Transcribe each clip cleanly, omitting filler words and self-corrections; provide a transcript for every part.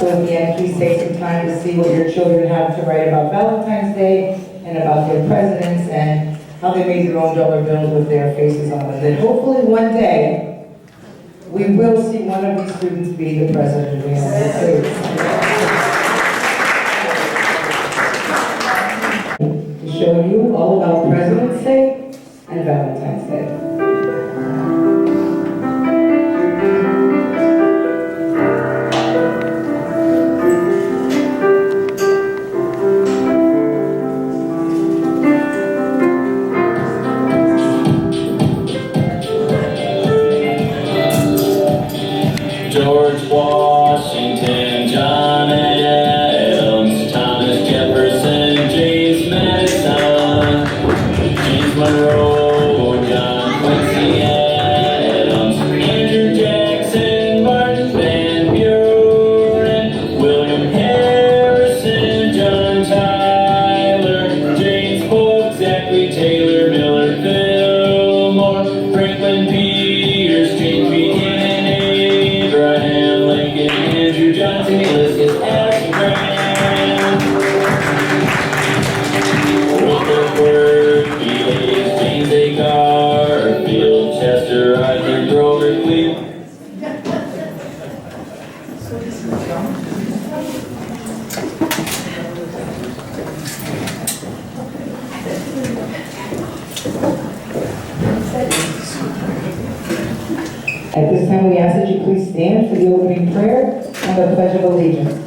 So at the end, please take some time to see what your children have to write about Valentine's Day and about their presidents and how they made their own dollar bills with their faces on them. Then hopefully one day, we will see one of these students be the president of the United States. To show you all about President's Day and Valentine's Day. George Washington, John Adams, Thomas Jefferson, James Madison, James Monroe, John Quincy Adams, Andrew Jackson, Martin Van Buren, William Harrison, John Tyler, James Polk, Zachary Taylor, Miller Fillmore, Franklin Pierce, James Behan, Abraham Lincoln, Andrew Johnson, Ulysses S. Grant, Rutherford B. Hayes, James A. Garfield, Chester Arthur Grover Cleveland. At this time, we ask that you please stand for the opening prayer and the Pledge of Allegiance.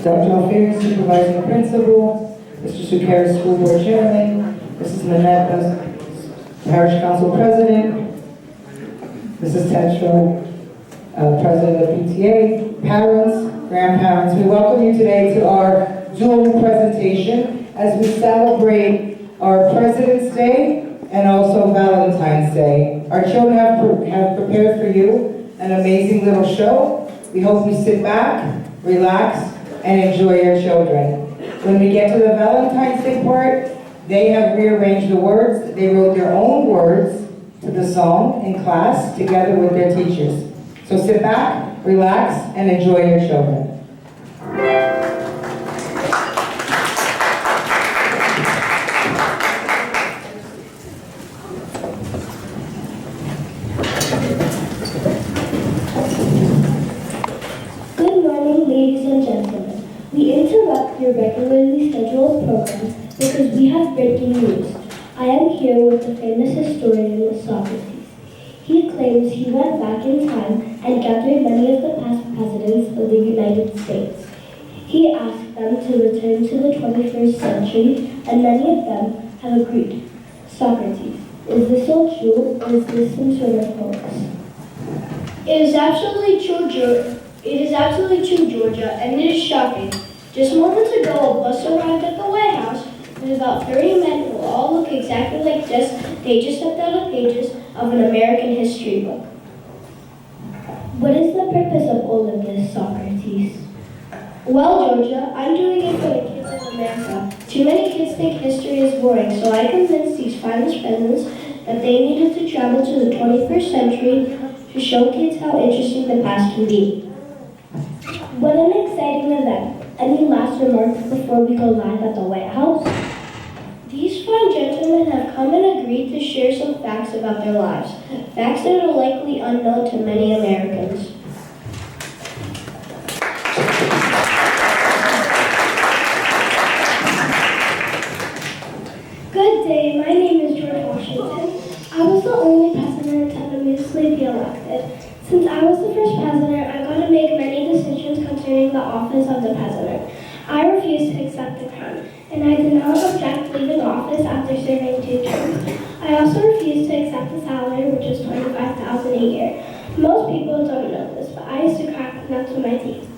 Dr. Alfieri, Supervising Principal, Mr. Sukaris, School Board Chairman, Mrs. Manette, Parish Council President, Mrs. Tetro, President of PTA, parents, grandparents. We welcome you today to our dual presentation as we celebrate our President's Day and also Valentine's Day. Our children have prepared for you an amazing little show. We hope you sit back, relax, and enjoy your children. When we get to the Valentine's Day part, they have rearranged the words. They wrote their own words to the song in class together with their teachers. So sit back, relax, and enjoy your children. program because we have breaking news. I am here with the famous historian Socrates. He claims he went back in time and gathered many of the past presidents of the United States. He asked them to return to the 21st century, and many of them have agreed. Socrates, is this all true, or is this some sort of hoax? It is absolutely true, Georgia, and it is shocking. Just moments ago, a bus arrived at the White House with about 30 men who all look exactly like they just stepped out of pages of an American history book. What is the purpose of all of this, Socrates? Well, Georgia, I'm doing it for the kids of America. Too many kids think history is boring, so I convinced these finest presidents that they needed to travel to the 21st century to show kids how interesting the past can be. What an exciting event. Any last remarks before we go live at the White House? These fine gentlemen have come and agreed to share some facts about their lives, facts that are likely unknown to many Americans. Good day, my name is George Washington. I was the only president to unanimously be elected. Since I was the first president, I got to make many decisions concerning the office of the president. I refused to accept the crown, and I did not object leaving office after serving 2 terms. I also refused to accept the salary, which is $25,000 a year. Most people don't know this, but I used to crack nuts with my teeth.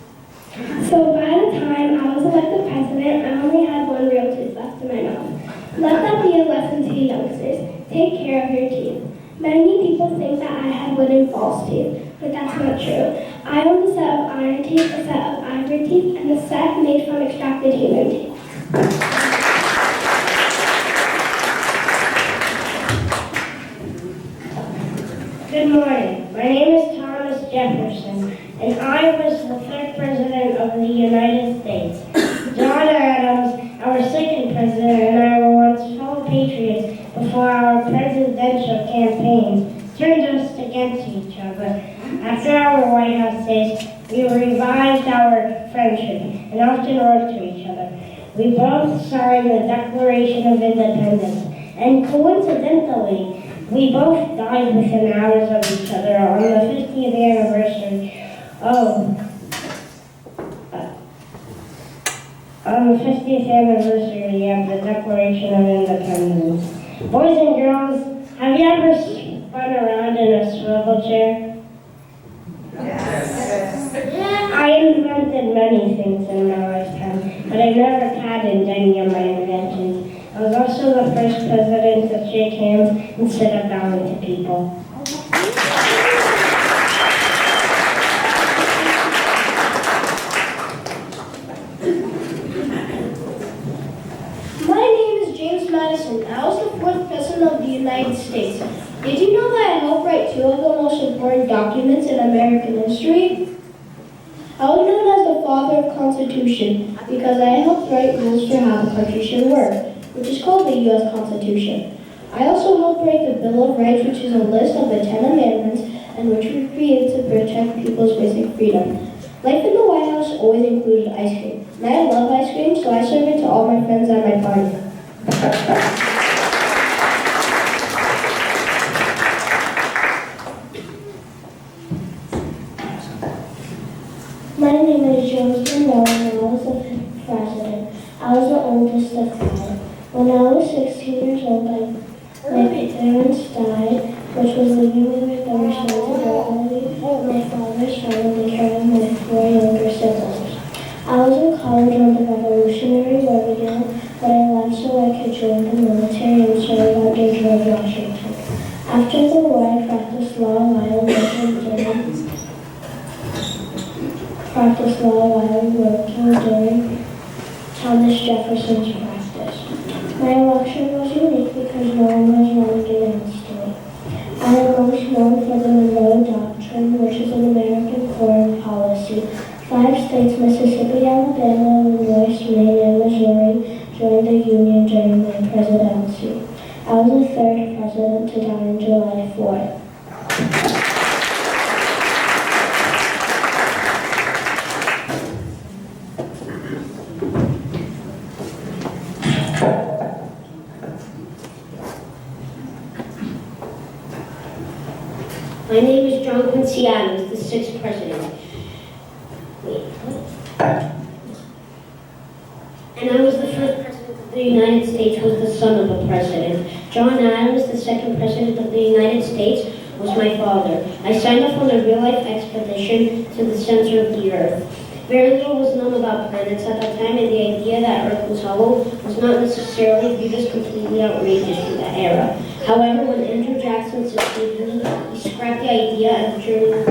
So by the time I was elected president, I only had 1 real tooth left in my mouth. Let that be a lesson to you youngsters. Take care of your teeth. Many people think that I had wooden false teeth, but that's not true. I own a set of iron teeth, a set of ivory teeth, and a set made from extracted human teeth. Good morning. My name is Thomas Jefferson, and I was the 3rd President of the United States. John Adams, our 2nd President, and I were once fellow patriots before our presidential campaigns turned us against each other. After our White House days, we revived our friendship and often wrote to each other. We both signed the Declaration of Independence, and coincidentally, we both died within hours of each other on the 50th anniversary of the Declaration of Independence. Boys and girls, have you ever spun around in a swivel chair? Yes. I invented many things in my lifetime, but I never patented any of my inventions. I was also the first president to shake hands instead of bowing to people. My name is James Madison. I was the 4th President of the United States. Did you know that I helped write 2 of the most important documents in American history? I was known as the father of Constitution because I helped write rules for how the country should work, which is called the U.S. Constitution. I also helped write the Bill of Rights, which is a list of the 10 amendments and which we created to protect people's basic freedom. Life in the White House always included ice cream. And I love ice cream, so I serve it to all my friends at my party. My name is James Monroe, and I was the 5th president. I was the oldest of 5. When I was 16 years old, my parents died, which was leaving me with the responsibility of my father's family care of my 4 younger siblings. I was in college when the Revolutionary War began, but I left so I could join the military and serve under George Washington. After the war, I practiced law while working during Thomas Jefferson's practice. My election was unique because no one was running against me. I am most known for the Monroe Doctrine, which is an American foreign policy. 5 states, Mississippi, Alabama, Illinois, Maine, and Missouri, joined the Union during my presidency. I was the 3rd president to die on July 4th. is John Quincy Adams, the 6th president. And I was the first president of the United States, was the son of a president. John Adams, the 2nd president of the United States, was my father. I signed up on a real-life expedition to the center of the Earth. Very little was known about planets at that time, and the idea that Earth was hollow was not necessarily viewed as completely outrageous in that era. However, when Andrew Jackson succeeded me, he scrapped the idea and the journey.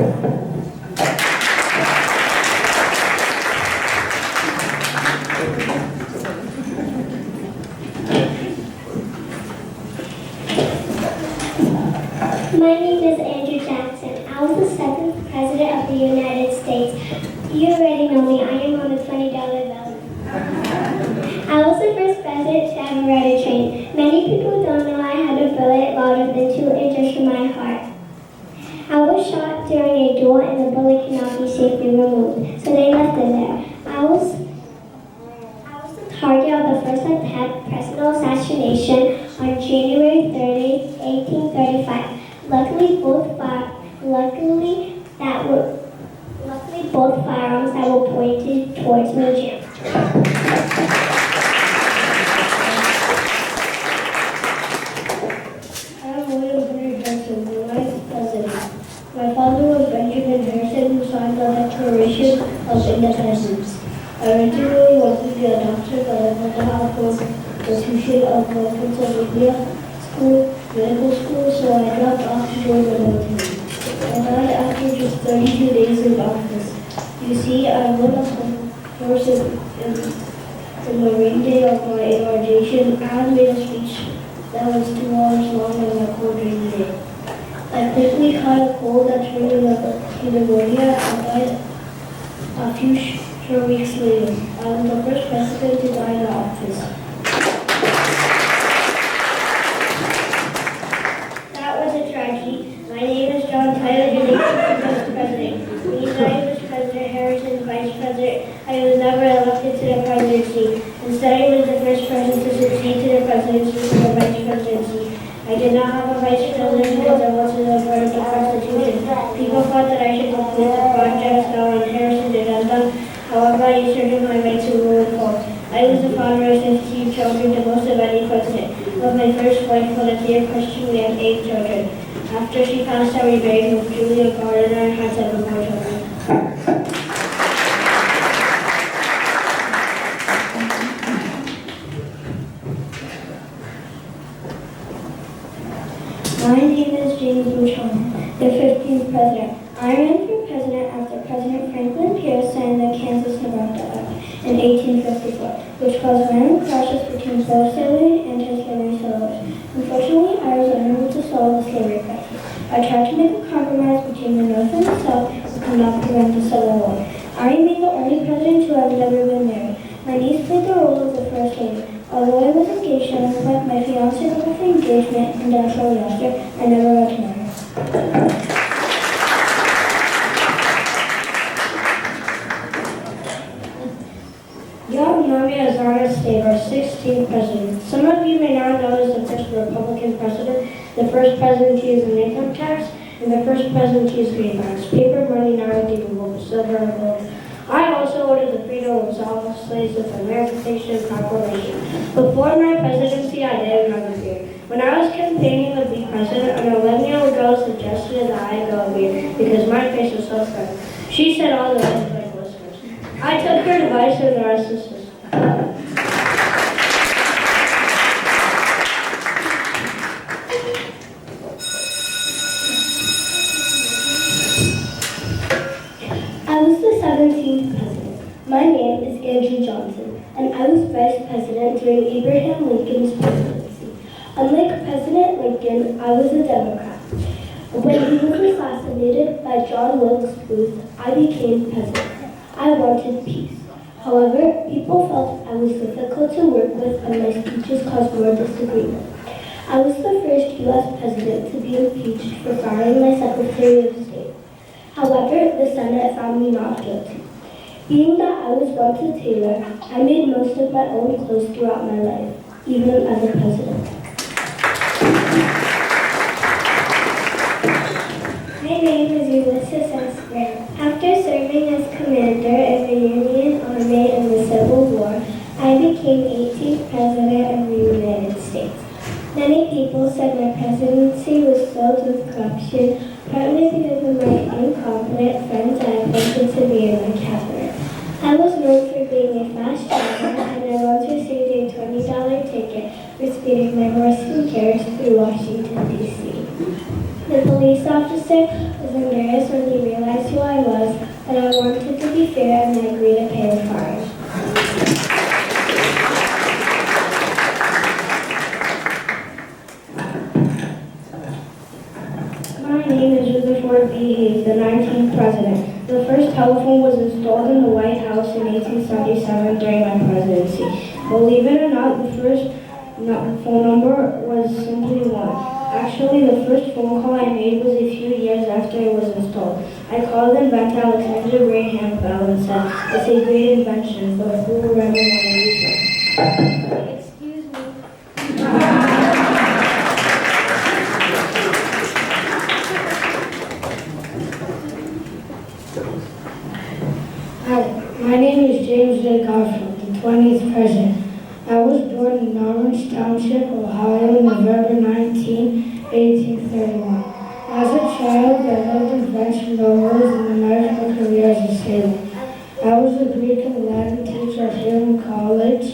My name is Andrew Jackson. I was the 7th president of the United States. You already know me. I am on the $20 bill. I was the first president to ever ride a train. Many people don't know I had a bullet larger than 2 inches from my heart. I was shot during a duel and the bullet cannot be safely removed, so they left it there. I was the target of the first attempt personal assassination on January 30, 1835. Luckily, both firearms that were pointed towards me jammed. I'm William Henry Harrison, the 9th president. My father was Benjamin Harrison, who signed the Declaration of Independence. I originally wanted to be a doctor, but I went to Howard Institution of Pennsylvania medical school, so I dropped off to join the military. I died after just 32 days in office. You see, I rode up the horse in the rain day of my inauguration and made a speech that was 2 hours long on a cold rainy day. I quickly caught a cold that turned into pneumonia and died a few short weeks later. I was the first president to die in office. My name is John Tyler, the 18th president. Means I was President Harrison's vice president. I was never elected to the presidency. Instead, I was the first person to succeed to the presidency for the vice presidency. I did not have a vice president because I wasn't a part of the Constitution. People thought that I should complete the projects that were on Harrison's agenda. However, I asserted my right to rule and fall. I was the father of 15 children, the most of any president. With my first wife, Valencia Christian, we had 8 children. After she passed, I remarried with Julia Gardner and had 7 more children. My name is James Buchanan, the 15th president. I ran for president after President Franklin Pierce signed the Kansas-Nebraska Act in 1854, which caused violent clashes between pro-slavery and anti-slavery settlers. Unfortunately, I was unable to solve the slavery crisis. I tried to make a compromise between the North and the South, but could not prevent the Civil War. I remain the only president to have never been married. My niece played the role of the first lady. Although I was engaged and I met my fiancé for engagement and shortly after, I never got married. John Nami Azana State, our 16th president. Some of you may not know as the first Republican president. The first president used an income tax, and the first president used greenbacks, paper money, not redeemable, silver and gold. I also ordered the freedom of all slaves with the Emancipation Proclamation. Before my presidency, I did another beer. When I was campaigning to be president, an 11-year-old girl suggested that I go a beer because my face was so firm. She said all the rest like whiskers. I took her advice and the rest is history. I was the 17th president. My name is Andrew Johnson, and I was vice president during Abraham Lincoln's presidency. Unlike President Lincoln, I was a Democrat. When he was assassinated by John Wilkes Booth, I became president. I wanted peace. However, people felt I was difficult to work with and my speeches caused more disagreement. I was the first U.S. president to be impeached for firing my Secretary of State. However, the Senate found me not guilty. Being that I was born to tailor, I made most of my own clothes throughout my life, even as a president. My name is is Ulysses S. Grant. After serving as commander in the Union Army in the Civil War, I became 18th President of the United States. Many people said my presidency was filled with corruption, partly because of my incompetent friends I appointed to be in my cabinet. I was known for being a fast driver, and I once received a $20 ticket for speeding my horse and carriage through Washington, D.C. The police officer was embarrassed when he realized who I was, but I wanted to be fair and I agreed to pay the fine. My name is Rutherford B. Hayes, the 19th president. The first telephone was installed in the White House in 1877 during my presidency. Believe it or not, the first phone number was simply 1. Actually, the first phone call I made was a few years after it was installed. I called inventor Alexander Graham Bell and said, "It's a great invention, but who will ever want to use it?" Excuse me. Hi, my name is James J. Garfield, the 20th president. I was born in Orange Township, Ohio, November 19, 1831. As a child, I loved invention, railroads, and the national career as a sailor. I was a Greek and Latin teacher at Hill College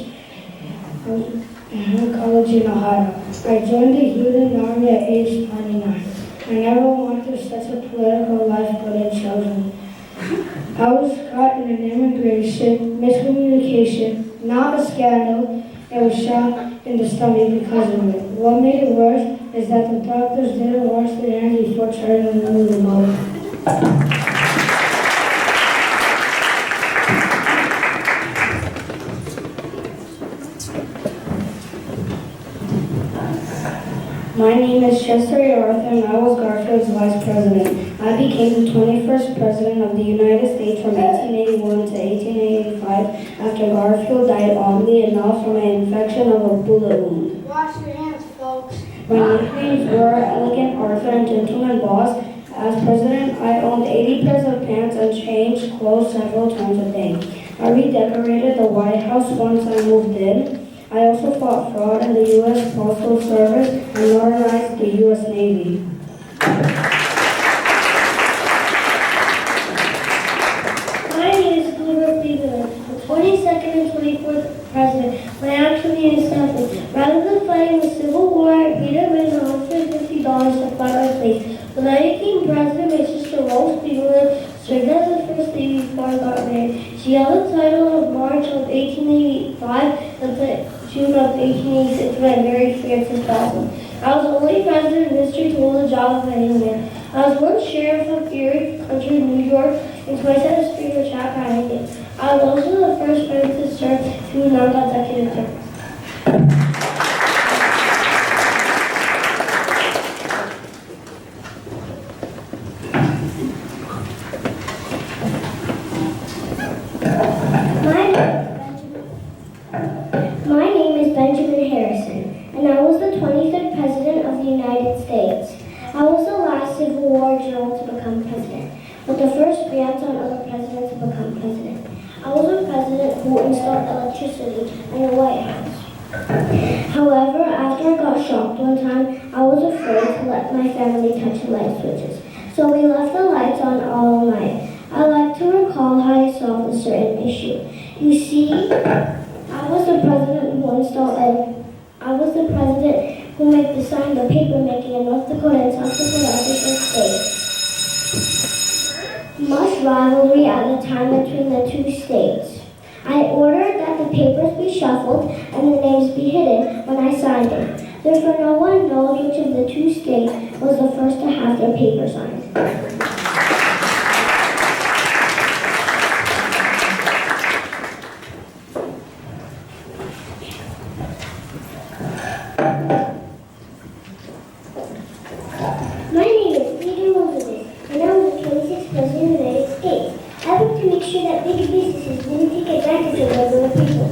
in Ohio. I joined the Union Army at age 29. I never wanted such a political life, but I chose it. I was caught in an immigration miscommunication, not a scandal, and was shot in the stomach because of it. What made it worse is that the doctors didn't wash their hands before trying to remove the bone. My name is Chester A. Arthur, and I was Garfield's vice president. I became the 21st president of the United States from 1881 to 1885 after Garfield died oddly enough from an infection of a bullet wound. Wash your hands, folks. My nicknames were Elegant Arthur and Gentleman Boss. As president, I owned 80 pairs of pants and changed clothes several times a day. I redecorated the White House once I moved in. I also fought fraud in the U.S. Postal Service and modernized the U.S. Navy. My name is Gilbert Cleveland, the 22nd and 24th president. My actual name is Stephen. Rather than fighting the Civil War, I paid a man $150 to fight my place. When I became president, my sister Rose Cleveland served as the first lady before I got married. She held the title of March of 1885 and June of 1886 when I married Francis Dawson. I was the only president in history to hold the job of any man. I was once sheriff of Erie County, New York, and twice at a street of Chappahannock. I was also the first president to serve 2 non-consecutive terms. My name is Benjamin Harrison, and I was the 23rd President of the United States. I was the last Civil War general to become president, but the first grandson of a president to become president. I was a president who installed electricity in the White House. However, after I got shocked one time, I was afraid to let my family touch the light switches, so we left the lights on all night. I like to recall how I solved a certain issue. You see, I was the president who made the sign the paper making in North Dakota and South Dakota official states. Much rivalry at the time between the 2 states. I ordered that the papers be shuffled and the names be hidden when I signed it. Therefore, no one knows which of the 2 states was the first to have their paper signed. My name is Peter Elizabeth, and I was the 26th President of the United States. I worked to make sure that big businesses didn't take advantage of regular people.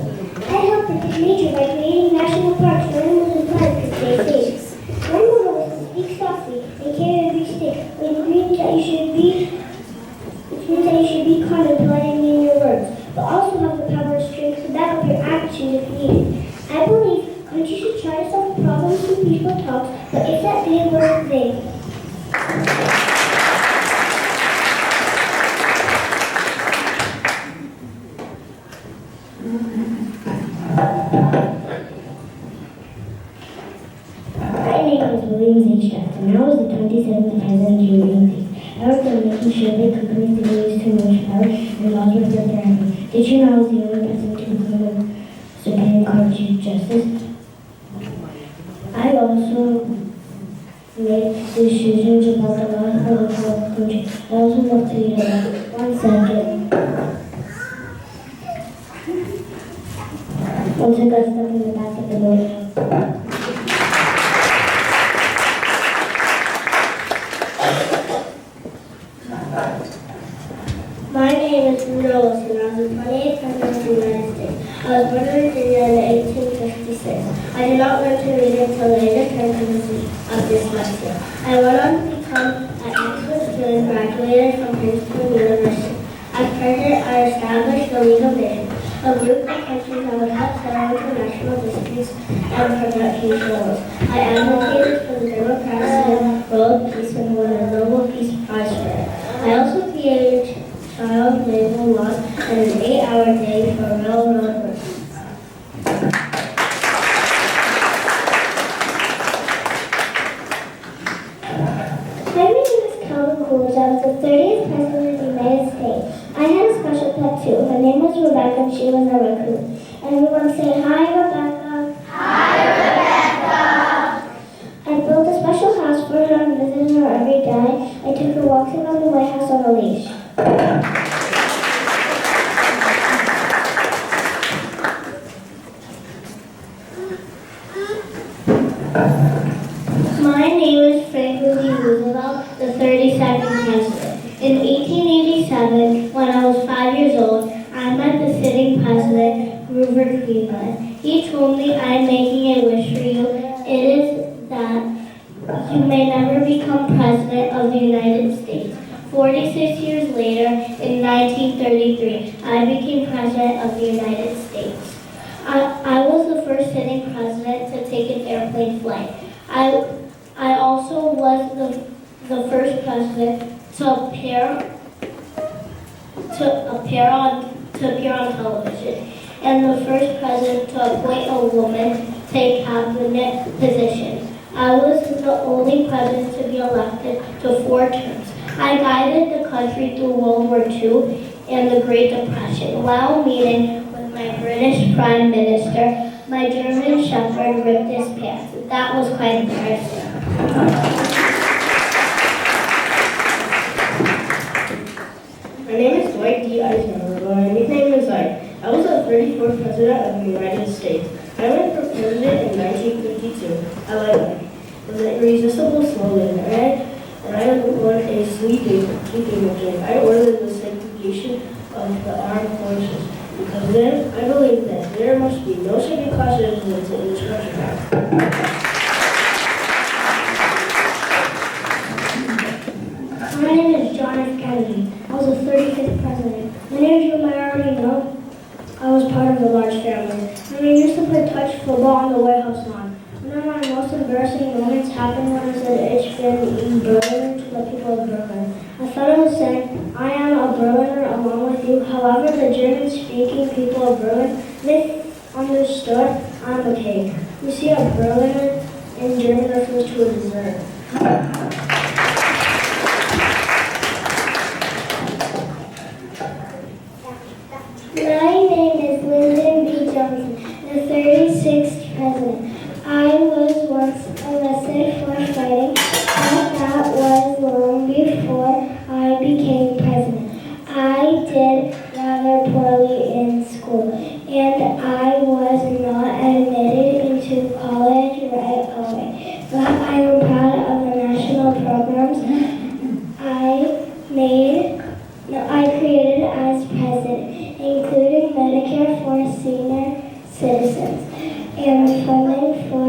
I helped protect nature by creating national parks where animals and plants could stay safe. My motto was to speak softly and carry a big stick with green private companies that were used to merge power and laws were for therapy. Did you know I was the only person to become a Supreme Court Chief Justice? I also make decisions about the laws for the country. I also love to eat a lot. 1 second. Once I got stuck in the back of the boat. My name is Bruno Wilson. I was the 28th President of the United States. I was born in Virginia in 1856. I did not learn to read until later turned to of dyslexia. I went on to become an excellent student, graduated from Princeton University. As president, I established the League of Nations, a group of countries that would help settle international disputes and prevent future wars. I advocated for the democratic role of peace and won a Nobel Peace Prize for it. I also created child labor laws and an 8-hour day for railroad workers. My name is Calvin Coolidge. I was the 30th President of the United States. I had a special pet too. Her name was Rebecca and she was a raccoon. Everyone say, hi Rebecca. Hi Rebecca. I built a special house for her and visited her every day. I took her walking around the White House on a leash. My name is Franklin D. Roosevelt, the 32nd President. In 1887, when I was 5 years old, I met the sitting President, Grover Cleveland. He told me, I'm making a wish for you. It is that you may never become President of the United States. 46 years later, in 1933, I became President of the United States. I was the first sitting President to take an airplane flight. I also was the first president to appear on television, and the first president to appoint a woman to a cabinet position. I was the only president to be elected to 4 terms. I guided the country through World War II and the Great Depression. While meeting with my British Prime Minister, my German Shepherd ripped his pants. That was quite embarrassing. My name is Dwight D. Eisenhower, but my nickname is Ike. I was the 34th President of the United States. I ran for president in 1952. I like Ike. It was an irresistible slogan, and I won a sleeping machine. I ordered the segregation of the armed forces. Because then, I believe that there must be no second-class citizens in this country. My name is John F. Kennedy. I was the 35th President. Many of you might already know I was part of a large family. And we used to play touch football on the White House lawn. One of my most embarrassing moments happened when I said Ich bin in Berlin to the people of Berlin. I thought I was saying, I am a Berliner along with you. However, the German-speaking people of Berlin, they understood I'm a cake. You see, a Berliner in German refers to a dessert. My name is Lyndon B. Johnson, the 36th President. I was once arrested for fighting, but that was long before I became president. I did rather poorly in school, and I was not admitted into college right away. But I am proud of the national programs I created as president, including Medicare for senior citizens and funding for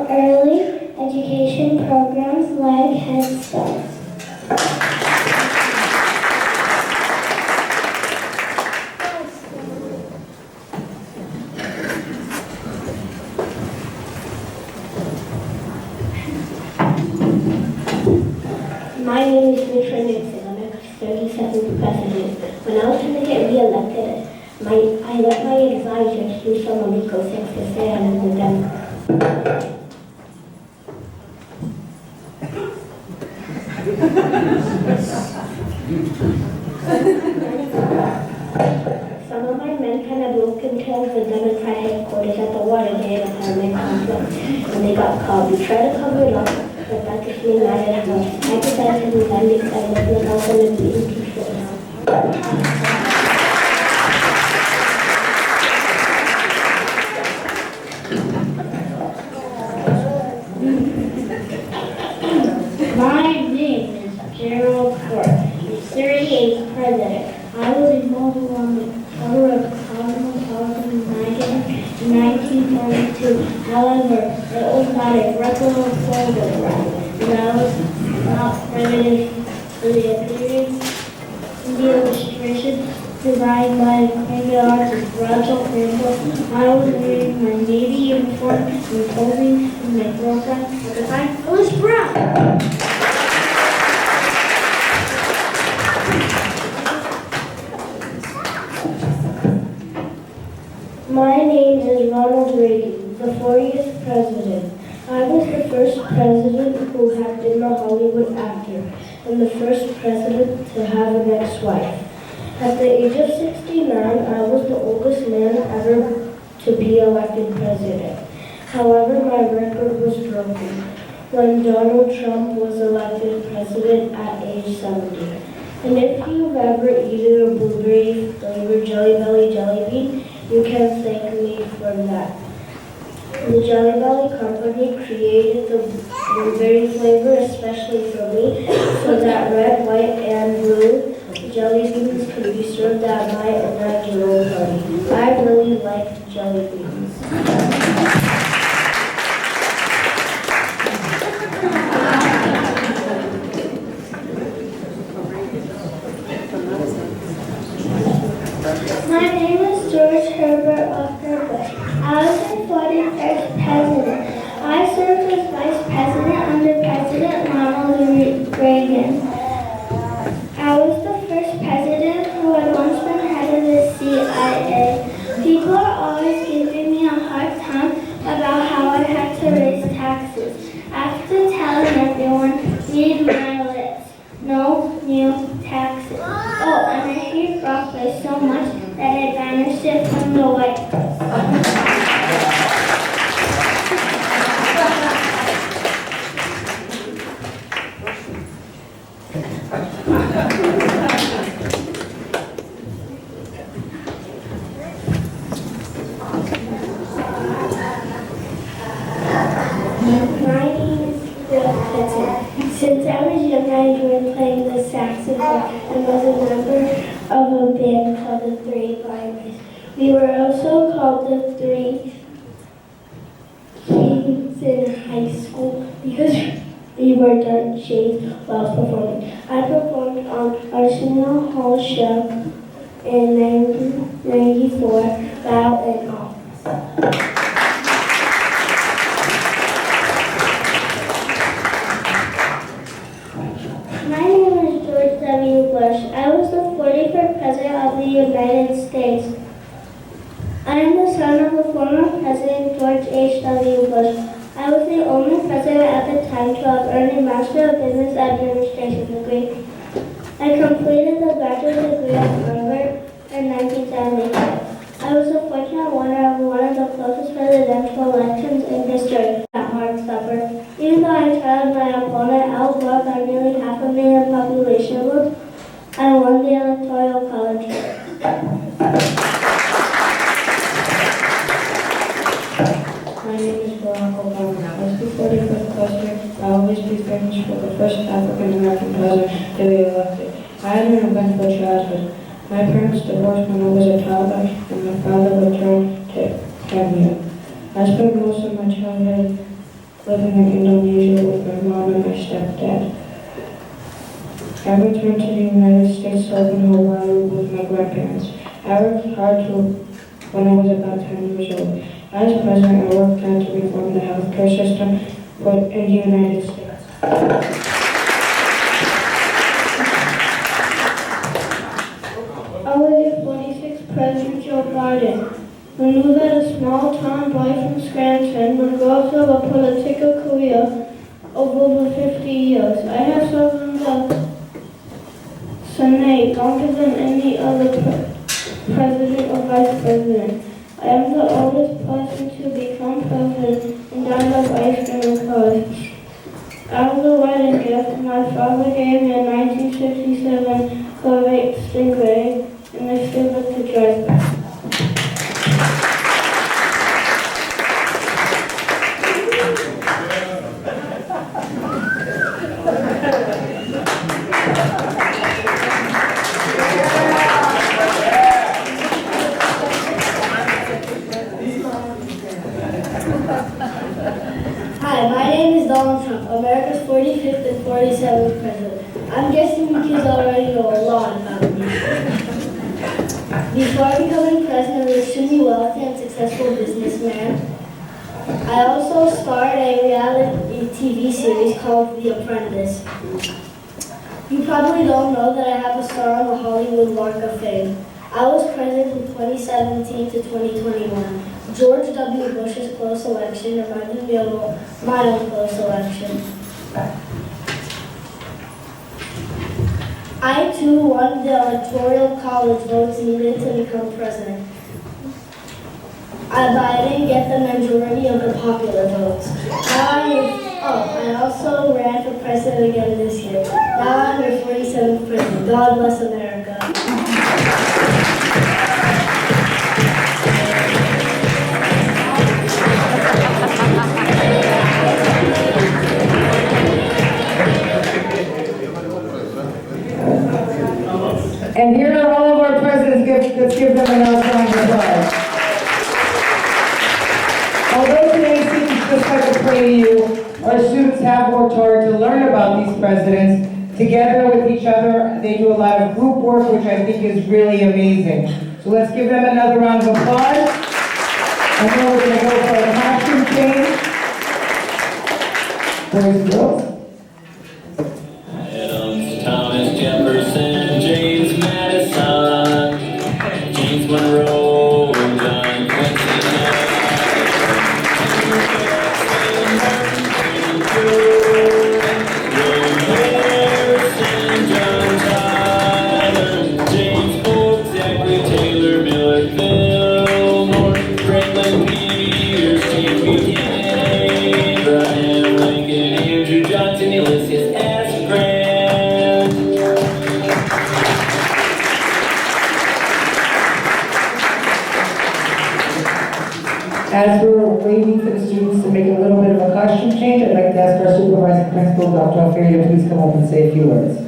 early education programs like Head Start. My name is Richard Nixon. I'm the 37th president. When I was trying to get re-elected, I let my advisors do some illegal things to say I was a Democrat. Some of my men kind of broke into the Democrat headquarters at the Watergate apartment complex, and they got caught. We tried to cover it up, but that just made matters worse. I decided to resign because I wasn't going to be in control now. My name is Gerald Ford, the 38th president. I was involved on the cover of Cosmopolitan magazine in 1942. However, it was not a regular photograph, and I was not credited for the appearance in the illustration designed by Craig artist Roger Campbell. I was wearing my Navy uniform and posing with my girlfriend at the time. It was brown. My name is Ronald Reagan, the 40th president. I was the first president who had been a Hollywood actor and the first president to have an ex-wife. At the age of 69, I was the oldest man ever to be elected president. However, my record was broken when Donald Trump was elected president at age 70. And if you've ever eaten a blueberry-flavored Jelly Belly jelly bean, you can thank me for that. The Jelly Belly company created the blueberry flavor especially for me, so that red, white, and blue jelly beans could be served at my inaugural party. I really like jelly beans. My name is George Herbert Walker Bush. I was the 41st president. I served as vice president under President Ronald Reagan. I was the first president who had once been head of the CIA. People are always giving me a hard time about how I had to raise taxes. After telling everyone, read my lips. No new taxes. Oh, and I hate broccoli so much that I banished it from the White House. My name is Bill Clinton. Since I was young, I enjoyed playing the saxophone and was a member of a band called the Three Blind. We were also called the Three Kings in high school because we wore dark shades while performing. I performed on Arsenal Hall show in 1994, Bow and All. My name is George W. Bush. I was the 45th President of the United States. I am the son of the former President George H.W. Bush. I was the only president at the time to have earned a Master of Business Administration degree. I completed the bachelor's degree at Harvard in 1975. I was a fortunate winner of one of the closest presidential elections in history at hard supper. Even though I tried my opponent Al Gore by nearly 500,000 population votes, I won the Electoral College. My name is Barack Obama. As the 45th president, I'll always be famous for the first African-American president to be elected. I had an eventful childhood. My parents divorced when I was a toddler, and my father returned to Kenya. I spent most of my childhood living in Indonesia with my mom and my stepdad. I returned to the United States to live in Hawaii with my grandparents. I worked hard when I was about 10 years old. As president, I worked hard to reform the healthcare system in the United States. I was your 46th President Joe Biden. Who knew that a small-town boy from Scranton would grow up to have a political career of over 50 years. I have served in the Senate, longer than any other president or vice president. I am the oldest person to become president and died of ice cream and cars. As a wedding gift, my father gave me a 1957 Corvette Stingray, and I still get to drive it. Hi, my name is Donald Trump, America's 45th and 47th president. I'm guessing you kids already know a lot about me. Before becoming president, I was extremely wealthy and successful businessman. I also starred a reality TV series called The Apprentice. You probably don't know that I have a star on the Hollywood Walk of Fame. I was president from 2017 to 2021. George W. Bush's close election reminded me of my own close election. I too won the electoral college votes needed to become president. But I didn't get the majority of the popular votes. I also ran for president again this year. Now I'm your 47th president. God bless America. And here are all of our presidents. Let's give them another round of applause. Although today seems just like a play to you, our students have worked hard to learn about these presidents. Together with each other, they do a lot of group work, which I think is really amazing. So let's give them another round of applause. And then we're going to go for a costume change. Boys and girls. Adams, Thomas Jefferson, James Madison, James Monroe, John Quincy William Harrison, John Tyler, James Polk, Zachary Taylor, Miller Fillmore, Franklin Pierce, James Buchanan, Abraham Lincoln, Andrew Johnson, Ulysses S. Grant. As we're waiting for the students to make a little bit of a costume change, I'd like to ask our supervising principal, Dr. Alfieri, to please come up and say a few words.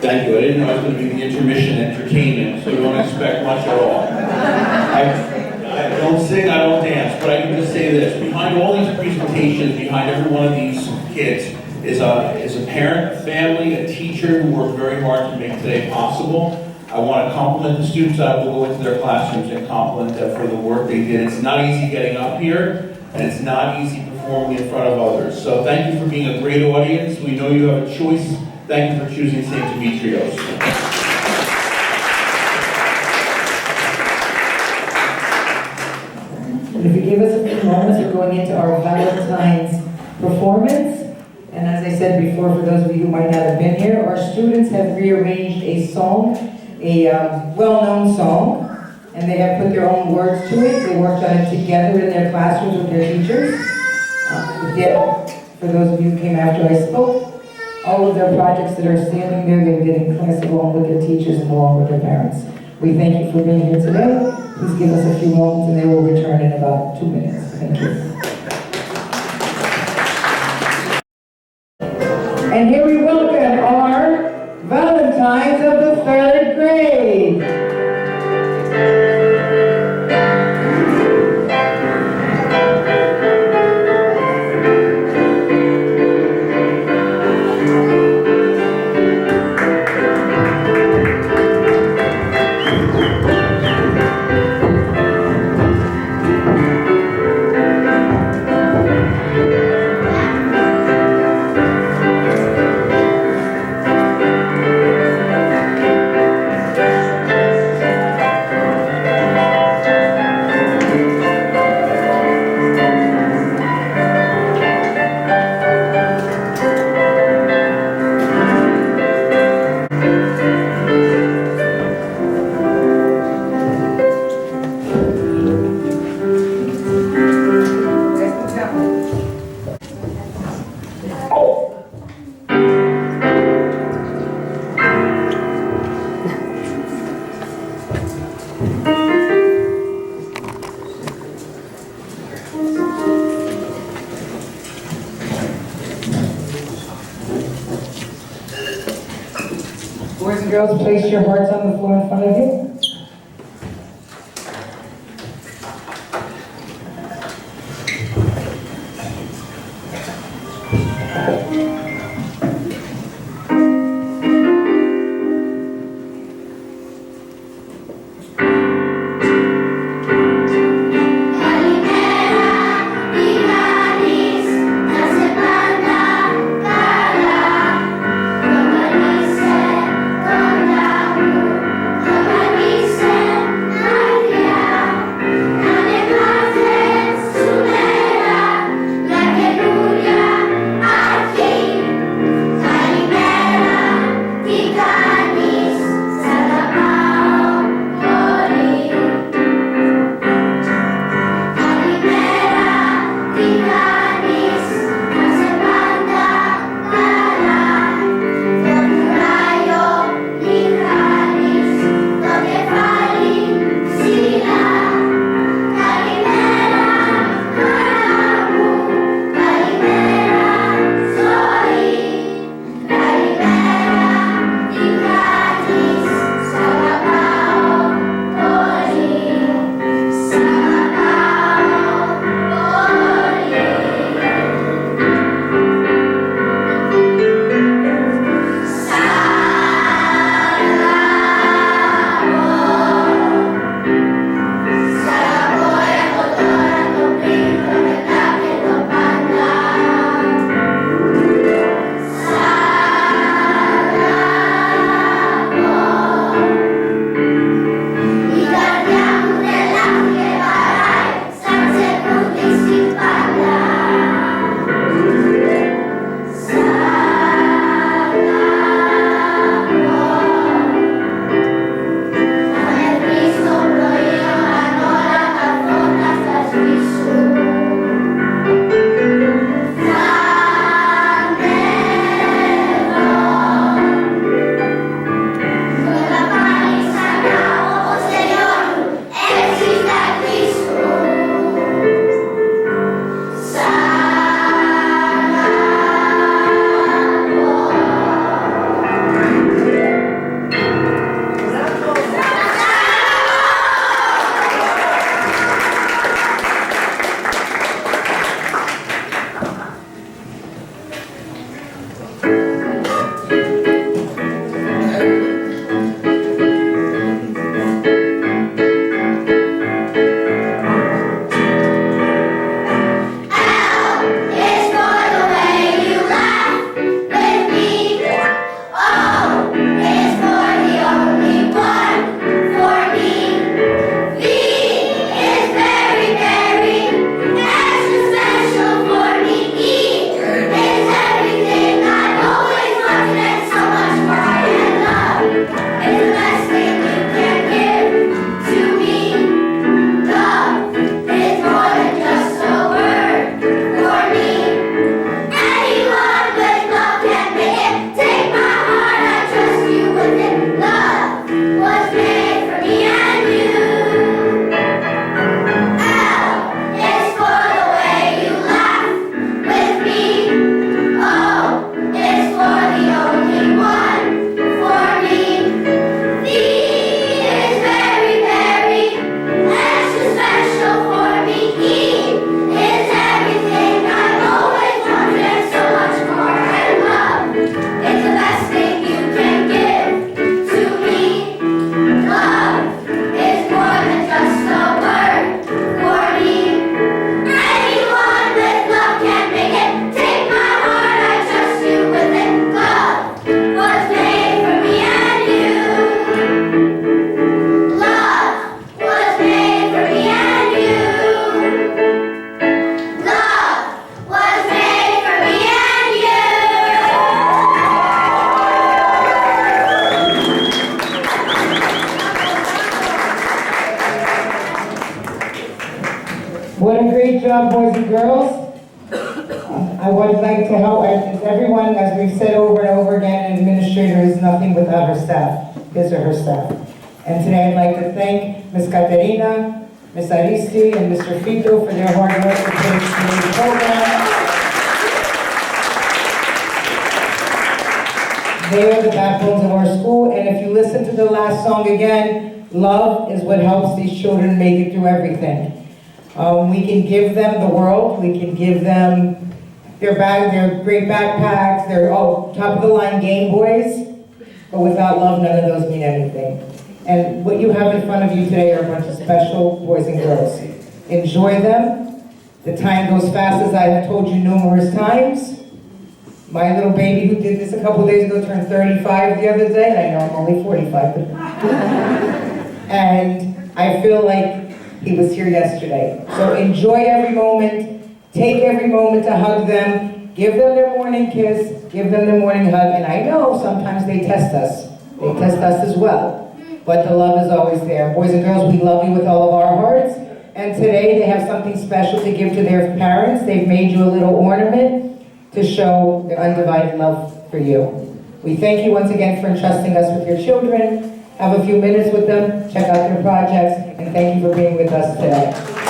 Thank you. I didn't know I was going to be the intermission entertainment, so you don't expect much at all. I don't sing, I don't dance, but I can just say this. Behind all these presentations, behind every one of these kids, is a parent, family, a teacher who worked very hard to make today possible. I want to compliment the students. I will go into their classrooms and compliment them for the work they did. It's not easy getting up here, and it's not easy performing in front of others. So thank you for being a great audience. We know you have a choice. Thank you for choosing St. Demetrios. And if you give us a few moments, we're going into our Valentine's performance. And as I said before, for those of you who might not have been here, our students have rearranged a song, a well-known song, and they have put their own words to it. They worked on it together in their classrooms with their teachers. For those of you who came after I spoke, all of their projects that are standing there, they did in class along with their teachers and along with their parents. We thank you for being here today. Please give us a few moments and they will return in about 2 minutes. Thank you. And here we welcome our Valentines of the 3rd grade. Boys and girls, place your hearts on the floor in front of you. What a great job, boys and girls. I would like to help, as everyone, as we've said over and over again, an administrator is nothing without her staff, his or her staff. And today I'd like to thank Ms. Caterina, Ms. Aristi, and Mr. Fito for their hard work to put today's program. They are the backbones of our school, and if you listen to the last song again, love is what helps these children make it through everything. We can give them the world, we can give them their great backpacks, their top of the line Game Boys, but without love, none of those mean anything. And what you have in front of you today are a bunch of special boys and girls. Enjoy them. The time goes fast, as I have told you numerous times. My little baby who did this a couple days ago turned 35 the other day, and I know I'm only 45. And I feel like he was here yesterday. So enjoy every moment. Take every moment to hug them. Give them their morning kiss. Give them their morning hug. And I know sometimes they test us. They test us as well. But the love is always there. Boys and girls, we love you with all of our hearts. And today they have something special to give to their parents. They've made you a little ornament to show their undivided love for you. We thank you once again for entrusting us with your children. Have a few minutes with them, check out their projects, and thank you for being with us today.